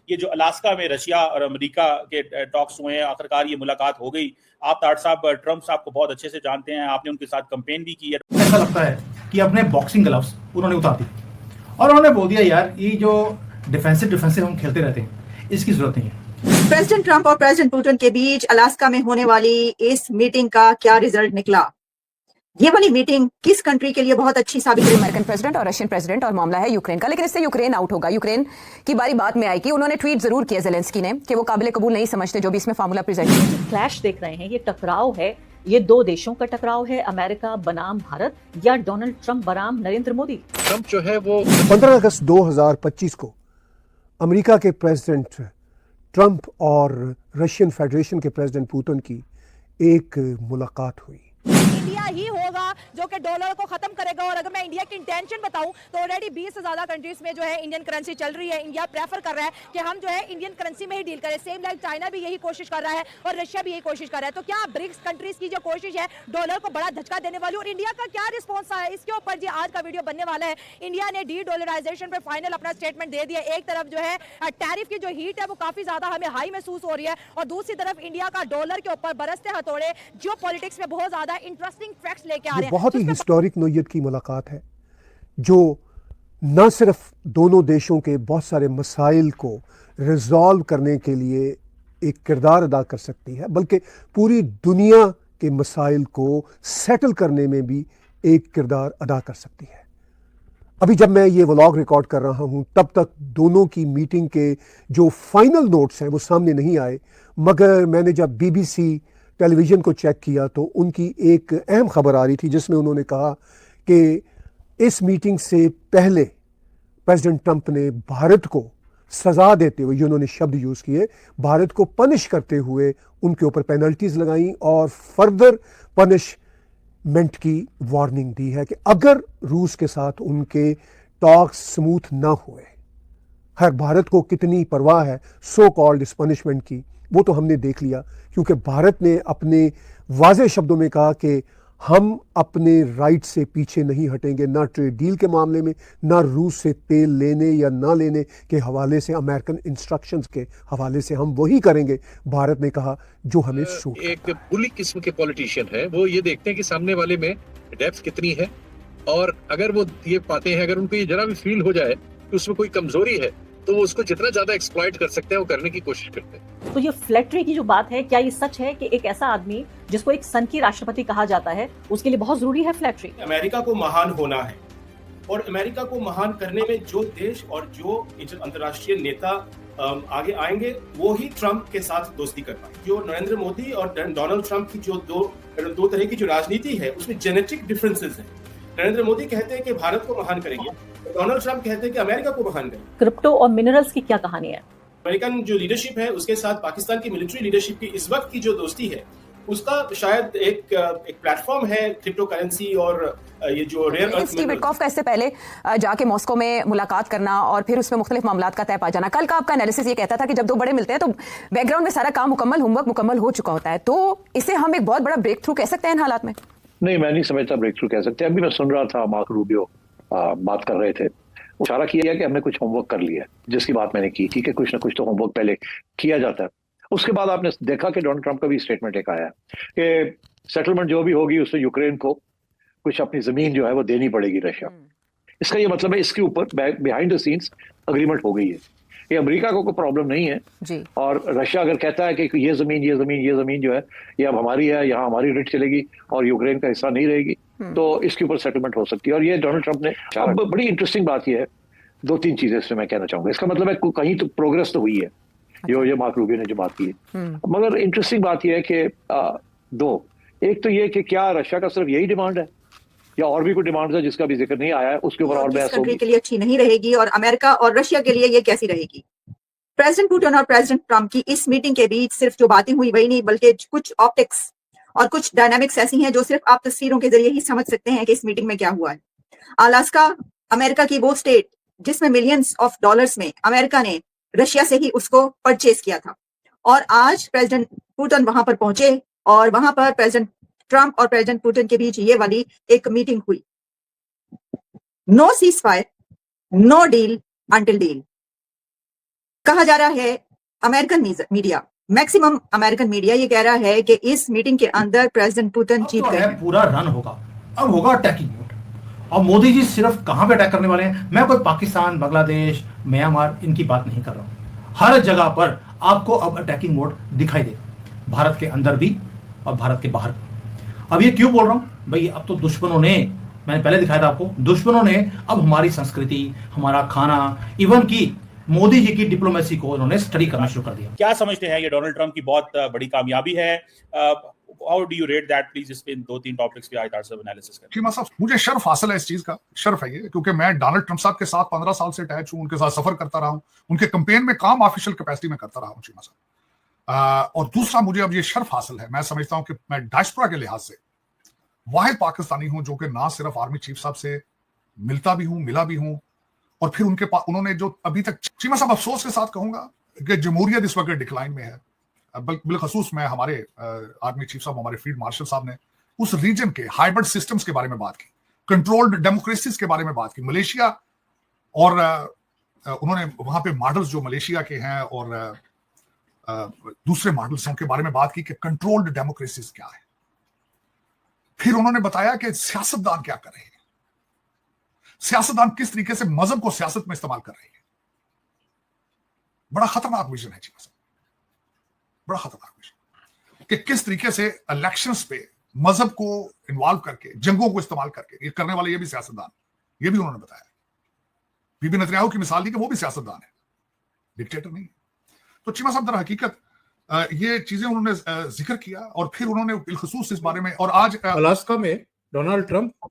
ये जो अलास्का में रशिया और अमेरिका के टॉक्स हुए हैं, आखिरकार ये मुलाकात हो गई। आप ताट साहब ट्रंप साहब को बहुत अच्छे से जानते हैं, आपने उनके साथ कैंपेन भी की है। ऐसा लगता है कि अपने बॉक्सिंग ग्लव्स उन्होंने उतार दी और उन्होंने बोल दिया यार ये जो डिफेंसिव हम खेलते रहते हैं इसकी जरूरत नहीं है। प्रेसिडेंट ट्रंप और प्रेसिडेंट पुतिन के बीच अलास्का में होने वाली इस मीटिंग का क्या रिजल्ट निकला? ये वाली मीटिंग किस कंट्री के लिए बहुत अच्छी साबित हुई? अमेरिकन प्रेसिडेंट और रशियन प्रेसिडेंट, और मामला है यूक्रेन का, लेकिन इससे यूक्रेन आउट होगा। यूक्रेन की बारी बाद में आएगी। उन्होंने ट्वीट जरूर किया ज़ेलेंस्की ने कि वो काबिल कबूल नहीं समझते जो भी इसमें फार्मूला प्रेजेंट है। क्लैश देख रहे हैं, ये टकराव है, ये दो देशों का टकराव है, अमेरिका बनाम भारत या डोनाल्ड ट्रंप बनाम नरेंद्र मोदी। ट्रंप जो है वो 15 अगस्त 2025 को अमेरिका के प्रेसिडेंट ट्रंप और रशियन फेडरेशन के प्रेसिडेंट पुतिन की एक मुलाकात हुई। इंडिया ही होगा जो कि डॉलर को खत्म करेगा। और अगर मैं इंडिया की इंटेंशन बताऊं तो ऑलरेडी 20 से ज्यादा कंट्रीज में जो है इंडियन करेंसी चल रही है। इंडिया प्रेफर कर रहा है कि हम जो है इंडियन करेंसी में ही डील करें। सेम लाइक चाइना भी यही कोशिश कर रहा है और रशिया भी यही कोशिश कर रहा है। तो क्या ब्रिक्स कंट्रीज की जो कोशिश है डॉलर को बड़ा धचका देने वाली, और इंडिया का क्या रिस्पॉन्स आया इसके ऊपर जी आज का वीडियो बनने वाला है। इंडिया ने डी डॉलराइजेशन पर फाइनल अपना स्टेटमेंट दे दिया। एक तरफ जो है टैरिफ की जो हीट है वो काफी ज्यादा हमें हाई महसूस हो रही है और दूसरी तरफ इंडिया का डॉलर के ऊपर बरसते हथौड़े जियो पॉलिटिक्स में बहुत ज्यादा इंटरेस्टिंग फैक्ट्स लेके आ रहे हैं। बहुत ही हिस्टोरिक नोयत की मुलाकात है जो न सिर्फ दोनों देशों के बहुत सारे मसाइल को रिजॉल्व करने के लिए एक किरदार अदा कर सकती है, बल्कि पूरी दुनिया के मसाइल को सेटल करने में भी एक किरदार अदा कर सकती है। अभी जब मैं ये व्लॉग रिकॉर्ड कर रहा हूँ तब तक दोनों की मीटिंग के जो फाइनल नोट्स हैं वो सामने नहीं आए, मगर मैंने जब BBC टेलीविज़न को चेक किया तो उनकी एक अहम खबर आ रही थी जिसमें उन्होंने कहा कि इस मीटिंग से पहले प्रेसिडेंट ट्रंप ने भारत को सज़ा देते हुए, ये उन्होंने शब्द यूज़ किए, भारत को पनिश करते हुए उनके ऊपर पेनल्टीज़ लगाई और फर्दर पनिशमेंट की वार्निंग दी है कि अगर रूस के साथ उनके टॉक्स स्मूथ ना हुए। खैर, भारत को कितनी परवाह है सो कॉल्ड इस पनिशमेंट की वो तो हमने देख लिया, क्योंकि भारत ने अपने वाज़े शब्दों में कहा कि हम अपने राइट से पीछे नहीं हटेंगे, ना ट्रेड डील के मामले में, ना रूस से तेल लेने या ना लेने के हवाले से, अमेरिकन इंस्ट्रक्शंस के हवाले से हम वही करेंगे, भारत ने कहा, जो हमें सूट करता है। एक बुली किस्म के पॉलिटिशियन है, वो ये देखते हैं कि सामने वाले में डेप्थ कितनी है, और अगर वो ये पाते हैं, अगर उनको ये जरा भी फील हो जाए कि उसमें कोई कमजोरी है तो वो उसको जितना ज्यादा एक्सप्लॉइट कर सकते हैं वो करने की कोशिश करते हैं। तो ये फ्लैटरी की जो बात है, क्या ये सच है कि एक ऐसा आदमी जिसको एक सन की राष्ट्रपति कहा जाता है उसके लिए बहुत जरूरी है फ्लैटरी? अमेरिका को महान होना है और अमेरिका को महान करने में जो देश और जो अंतर्राष्ट्रीय नेता आगे आएंगे वो ही ट्रंप के साथ दोस्ती कर पाएंगे। जो नरेंद्र मोदी और डोनाल्ड ट्रंप की जो दो तरह की जो राजनीति है उसमें जेनेटिक डिफरेंसेस हैं। नरेंद्र मोदी कहते हैं कि भारत को महान करेंगे, डोनाल्ड ट्रंप कहते हैं कि अमेरिका को महान करेंगे। क्रिप्टो और मिनरल्स की क्या कहानी है? अमेरिकन जो लीडरशिप है उसके साथ पाकिस्तान की मिलिट्री लीडरशिप की इस वक्त की जो दोस्ती है उसका शायद एक प्लेटफॉर्म है क्रिप्टो करेंसी और ये जो रेयर अर्थ। स्टीव विटकॉफ का इससे पहले जाके मॉस्को में मुलाकात करना और फिर उसमें मुख्तलिफ मामलात का तय पा जाना। कल का आपका एनालिसिस ये कहता था कि जब दो बड़े मिलते हैं तो बैकग्राउंड में सारा काम मुकम्मल, होमवर्क मुकम्मल हो चुका होता है, तो इसे हम एक बहुत बड़ा ब्रेक थ्रू कह सकते हैं इन हालात में? नहीं, मैं नहीं समझता ब्रेक थ्रू कह सकते। अभी मैं सुन रहा था मार्क रूबियो बात कर रहे थे, इशारा किया कि हमने कुछ होमवर्क कर लिया है, जिसकी बात मैंने की थी कि कुछ ना कुछ तो होमवर्क पहले किया जाता है। उसके बाद आपने देखा कि डोनाल्ड ट्रंप का भी स्टेटमेंट एक आया कि सेटलमेंट जो भी होगी उससे यूक्रेन को कुछ अपनी जमीन जो है वो देनी पड़ेगी रशिया। इसका ये मतलब है इसके ऊपर बिहाइंड द सीन्स अग्रीमेंट हो गई है। ये अमेरिका को कोई प्रॉब्लम नहीं है जी। और रशिया अगर कहता है कि ये जमीन जो है ये अब हमारी है, यहाँ हमारी रेट चलेगी और यूक्रेन का हिस्सा नहीं रहेगी, तो इसके ऊपर सेटलमेंट हो सकती है। और ये डोनाल्ड ट्रंप ने, अब बड़ी इंटरेस्टिंग बात ये है, दो तीन चीजें इसमें मैं कहना चाहूंगा। इसका मतलब है कहीं तो प्रोग्रेस तो हुई है, जो ये मार्क रूबियो ने जो बात की है, मगर इंटरेस्टिंग बात यह है कि दो, एक तो ये कि क्या रशिया का सिर्फ यही डिमांड है या और भी कोई डिमांड है जिसका भी जिक्र नहीं आया है, उसके ऊपर और बहस होगी। के लिए अच्छी नहीं रहेगी और अमेरिका और रशिया के लिए ये कैसी रहेगी? प्रेसिडेंट पुतिन और प्रेसिडेंट ट्रंप की इस मीटिंग के बीच सिर्फ जो बातें हुई वही नहीं, बल्कि कुछ ऑप्टिक्स और कुछ डायनामिक्स ऐसी हैं जो सिर्फ आप तस्वीरों के जरिए ही समझ सकते हैं कि इस मीटिंग में क्या हुआ है। अलास्का अमेरिका की वो स्टेट जिसमें मिलियंस ऑफ डॉलर्स में अमेरिका ने रशिया से ही उसको परचेज किया था, और आज प्रेसिडेंट पुतिन वहां पर पहुंचे और वहां पर प्रेसिडेंट ट्रंप और प्रेसिडेंट पुतिन के बीच ये वाली एक मीटिंग हुई। No ceasefire, no deal until deal. कहा जा रहा है, American media, maximum American media ये कह रहा है कि इस मीटिंग के अंदर प्रेसिडेंट पुतिन जीत गए हैं। पूरा रन होगा, अब होगा अटैकिंग मोड। और मोदी जी सिर्फ कहां पे अटैक करने वाले हैं, मैं कोई पाकिस्तान, बांग्लादेश, म्यांमार इनकी बात नहीं कर रहा हूं। हर जगह पर आपको अब अटैकिंग मोड दिखाई देगा, भारत के अंदर भी और भारत के बाहर भी। अब ये क्यों बोल रहा हूं भाई, अब तो दुश्मनों ने, मैंने पहले दिखाया था आपको, दुश्मनों ने अब हमारी संस्कृति, हमारा खाना, इवन की मोदी जी की डिप्लोमेसी को उन्होंने स्टडी करना शुरू कर दिया। क्या समझते हैं ये डोनाल्ड ट्रंप की बहुत बड़ी कामयाबी है? How do you rate that? Please इस पे 2-3 टॉपिक्स पे आज सब एनालिसिस करें। चीमा साहब, मुझे शर्फ हासिल है इस चीज का, शर्फ है ये, क्योंकि मैं डोनाल्ड ट्रंप साहब के साथ 15 साल से अटैच हूं, उनके साथ सफर करता रहा हूं, उनके कैंपेन में काम ऑफिशियल कैपेसिटी में करता रहा हूं चीमा साहब। और दूसरा मुझे अब ये शर्फ हासिल है, मैं समझता हूं कि मैं डायस्पोरा के लिहाज से वाहिद पाकिस्तानी हूं जो कि ना सिर्फ आर्मी चीफ साहब से मिलता भी हूं, मिला भी हूं, और फिर उन्होंने जो अभी तक, चीमा साहब अफसोस के साथ कहूंगा कि जमहूरियत इस वक्त डिक्लाइन में है। बिलखसूस मैं हमारे आर्मी चीफ साहब, हमारे फील्ड मार्शल साहब ने उस रीजन के हाइब्रिड सिस्टम्स के बारे में बात की, कंट्रोल्ड डेमोक्रेसीज के बारे में बात की, मलेशिया, और उन्होंने वहां पे मॉडल्स जो मलेशिया के हैं और दूसरे मॉडल्स हैं उनके बारे में बात की कि कंट्रोल्ड डेमोक्रेसीज क्या है। फिर उन्होंने बताया कि सियासतदान क्या कर रहे हैं, सियासतदान किस तरीके से मजहब को सियासत में इस्तेमाल कर रहे हैं। बड़ा खतरनाक विजन है चीमा साहब, बड़ा खतरनाक विजन, कि किस तरीके से इलेक्शंस पे मजहब को इन्वॉल्व करके, जंगों को इस्तेमाल करके ये करने वाले, ये भी सियासतदान, ये भी उन्होंने बताया। बीबी नेतन्याहू की मिसाल दी कि वो भी सियासतदान है, डिक्टेटर नहीं है। तो चीमा साहब दर हकीकत ये चीजें उन्होंने जिक्र किया, और फिर उन्होंने बिलखसूस इस बारे में, और आज अलास्का में डोनाल्ड ट्रंप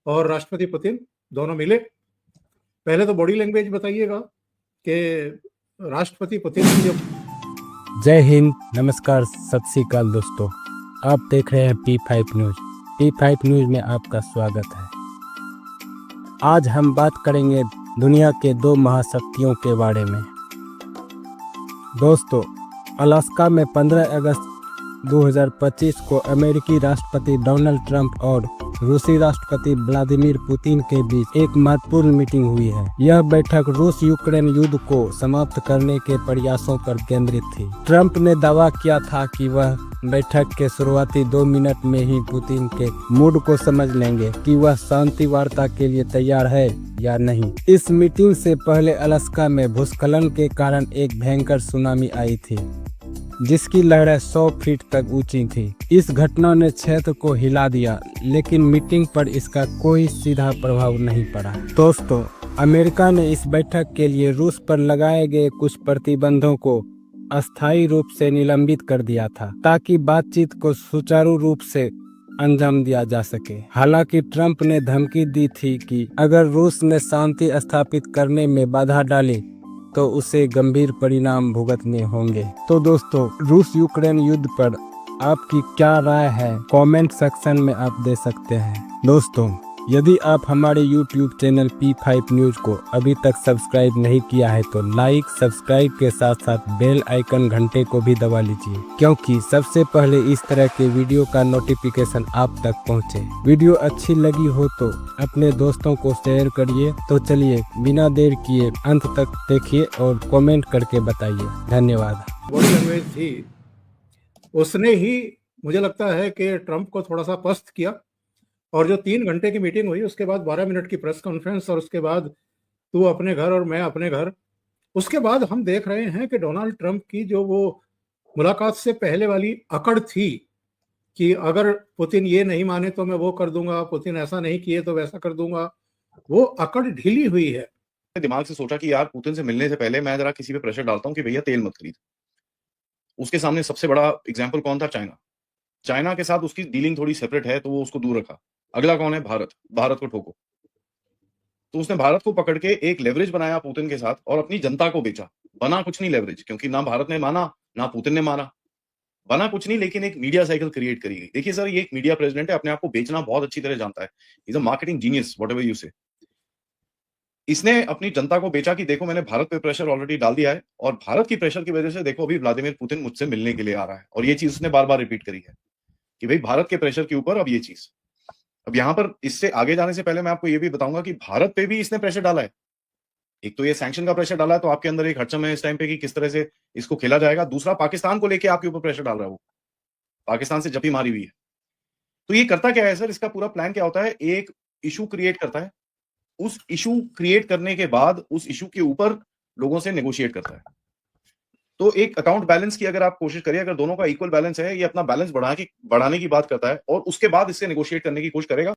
और राष्ट्रपति पुतिन दोनों मिले। पहले तो बॉडी लैंग्वेज बताइएगा कि राष्ट्रपति पुतिन की जो। जय हिंद, नमस्कार, सत श्री अकाल दोस्तों, आप देख रहे हैं P5 न्यूज। P5 न्यूज में आपका स्वागत है। आज हम बात करेंगे दुनिया के 2 महाशक्तियों के बारे में। दोस्तों, अलास्का में 15 अगस्त 2025 को अमेरिकी राष्ट्रपति डोनाल्ड ट्रंप और रूसी राष्ट्रपति व्लादिमीर पुतिन के बीच एक महत्वपूर्ण मीटिंग हुई है। यह बैठक रूस यूक्रेन युद्ध को समाप्त करने के प्रयासों पर केंद्रित थी। ट्रंप ने दावा किया था कि वह बैठक के शुरुआती 2 मिनट में ही पुतिन के मूड को समझ लेंगे कि वह शांति वार्ता के लिए तैयार है या नहीं। इस मीटिंग से पहले अलास्का में भूस्खलन के कारण एक भयंकर सुनामी आई थी, जिसकी लहरें 100 फीट तक ऊंची थी। इस घटना ने क्षेत्र को हिला दिया, लेकिन मीटिंग पर इसका कोई सीधा प्रभाव नहीं पड़ा। दोस्तों, अमेरिका ने इस बैठक के लिए रूस पर लगाए गए कुछ प्रतिबंधों को अस्थायी रूप से निलंबित कर दिया था, ताकि बातचीत को सुचारू रूप से अंजाम दिया जा सके। हालांकि ट्रंप ने धमकी दी थी कि अगर रूस ने शांति स्थापित करने में बाधा डाली तो उसे गंभीर परिणाम भुगतने होंगे। तो दोस्तों, रूस यूक्रेन युद्ध पर आपकी क्या राय है, कमेंट सेक्शन में आप दे सकते हैं। दोस्तों, यदि आप हमारे YouTube चैनल P5 न्यूज को अभी तक सब्सक्राइब नहीं किया है तो लाइक, सब्सक्राइब के साथ साथ बेल आइकन घंटे को भी दबा लीजिए, क्योंकि सबसे पहले इस तरह के वीडियो का नोटिफिकेशन आप तक पहुंचे। वीडियो अच्छी लगी हो तो अपने दोस्तों को शेयर करिए। तो चलिए बिना देर किए अंत तक देखिए और कमेंट करके बताइए। धन्यवाद। बॉडी लैंग्वेज थी, उसने ही मुझे लगता है कि ट्रंप को थोड़ा सा पस्त किया, और जो 3 घंटे की मीटिंग हुई उसके बाद 12 मिनट की प्रेस कॉन्फ्रेंस, और उसके बाद तू अपने घर और मैं अपने घर, उसके बाद हम देख रहे हैं कि डोनाल्ड ट्रंप की जो वो मुलाकात से पहले वाली अकड़ थी कि अगर पुतिन ये नहीं माने तो मैं वो कर दूंगा, पुतिन ऐसा नहीं किए तो वैसा कर दूंगा, वो अकड़ ढीली हुई है। दिमाग से सोचा कि यार पुतिन से मिलने से पहले मैं जरा किसी पे प्रेशर डालता हूँ कि भैया तेल मत खरीद। उसके सामने सबसे बड़ा एग्जाम्पल कौन था? चाइना। चाइना के साथ उसकी डीलिंग थोड़ी सेपरेट है तो वो उसको दूर रखा। अगला कौन है? भारत। भारत को ठोको। तो उसने भारत को पकड़ के एक लेवरेज बनाया पुतिन के साथ और अपनी जनता को बेचा। बना कुछ नहीं लेवरेज, क्योंकि ना भारत ने माना ना पुतिन ने माना, बना कुछ नहीं, लेकिन एक मीडिया साइकिल क्रिएट करी गई। देखिए सर, ये एक मीडिया प्रेसिडेंट है, अपने आप को बेचना बहुत अच्छी तरह जानता है। Is a marketing genius, whatever you से। इसने अपनी जनता को बेचा कि देखो मैंने भारत पे प्रेशर ऑलरेडी डाल दिया है, और भारत की प्रेशर की वजह से देखो अभी व्लादिमीर पुतिन मुझसे मिलने के लिए आ रहा है। और ये चीज उसने बार बार रिपीट करी है कि भाई भारत के प्रेशर के ऊपर अब ये चीज। अब यहाँ पर इससे आगे जाने से पहले मैं आपको ये भी बताऊंगा कि भारत पे भी इसने प्रेशर डाला है। एक तो ये सैंक्शन का प्रेशर डाला है, तो आपके अंदर एक हड़चम है इस टाइम पे कि किस तरह से इसको खेला जाएगा। दूसरा, पाकिस्तान को लेके आपके ऊपर प्रेशर डाल रहा है, वो पाकिस्तान से जपी मारी हुई है। तो ये करता क्या है सर, इसका पूरा प्लान क्या होता है, एक इशू क्रिएट करता है, उस इशू क्रिएट करने के बाद उस इशू के ऊपर लोगों से नेगोशिएट करता है। तो एक अकाउंट बैलेंस की अगर आप कोशिश करिए, अगर दोनों का इक्वल बैलेंस है, ये अपना बैलेंस बढ़ाने की बात करता है और उसके बाद इससे नेगोशिएट करने की कोशिश करेगा।